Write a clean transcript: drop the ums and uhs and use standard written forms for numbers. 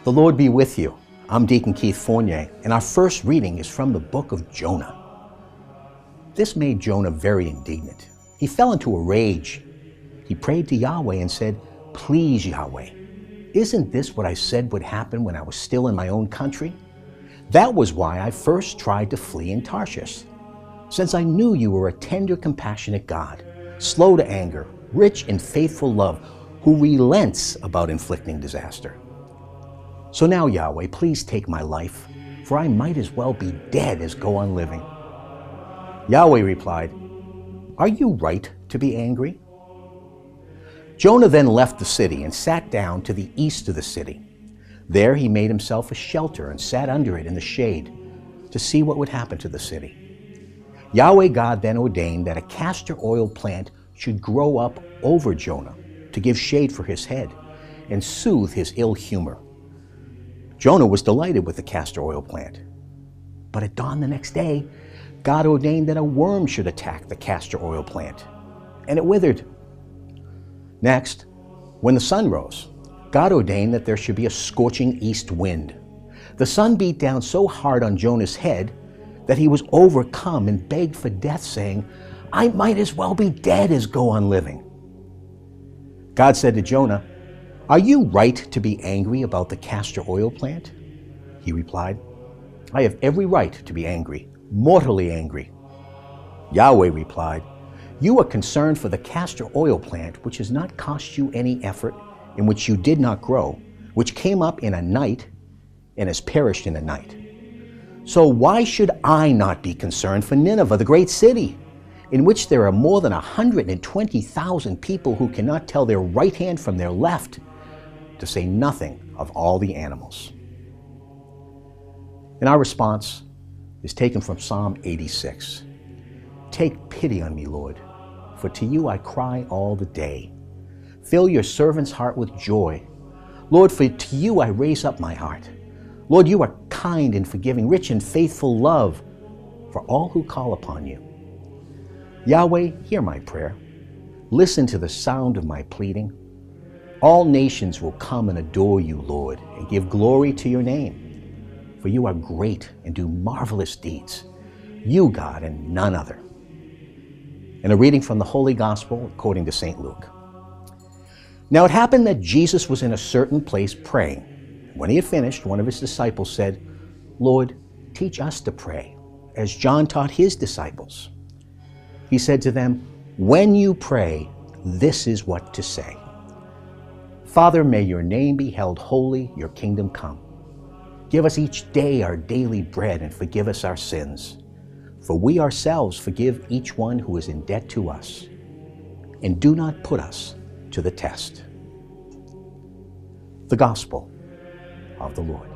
The Lord be with you. I'm Deacon Keith Fournier, and our first reading is from the book of Jonah. This made Jonah very indignant. He fell into a rage. He prayed to Yahweh and said, "Please, Yahweh, isn't this what I said would happen when I was still in my own country? That was why I first tried to flee in Tarshish, since I knew you were a tender, compassionate God, slow to anger, rich in faithful love, who relents about inflicting disaster. So now, Yahweh, please take my life, for I might as well be dead as go on living." Yahweh replied, "Are you right to be angry?" Jonah then left the city and sat down to the east of the city. There he made himself a shelter and sat under it in the shade to see what would happen to the city. Yahweh God then ordained that a castor-oil plant should grow up over Jonah to give shade for his head and soothe his ill-humor. Jonah was delighted with the castor-oil plant. But at dawn the next day, God ordained that a worm should attack the castor-oil plant, and it withered. Next, when the sun rose, God ordained that there should be a scorching east wind. The sun beat down so hard on Jonah's head that he was overcome and begged for death, saying, "I might as well be dead as go on living." God said to Jonah, "Are you right to be angry about the castor-oil plant?" He replied, "I have every right to be angry, mortally angry." Yahweh replied, "You are concerned for the castor-oil plant, which has not cost you any effort, in which you did not grow, which came up in a night and has perished in a night. So why should I not be concerned for Nineveh, the great city, in which there are more than 120,000 people who cannot tell their right hand from their left, to say nothing of all the animals?" And our response is taken from Psalm 86. "Take pity on me, Lord, for to you I cry all the day. Fill your servant's heart with joy. Lord, for to you I raise up my heart. Lord, you are kind and forgiving, rich in faithful love for all who call upon you." Yahweh, hear my prayer. Listen to the sound of my pleading. All nations will come and adore you, Lord, and give glory to your name. For you are great and do marvelous deeds. You, God, and none other. And a reading from the Holy Gospel according to St. Luke. Now it happened that Jesus was in a certain place praying. When he had finished, one of his disciples said, "Lord, teach us to pray, as John taught his disciples." He said to them, "When you pray, this is what to say. Father, may your name be held holy, your kingdom come. Give us each day our daily bread and forgive us our sins, for we ourselves forgive each one who is in debt to us. And do not put us to the test." The Gospel of the Lord.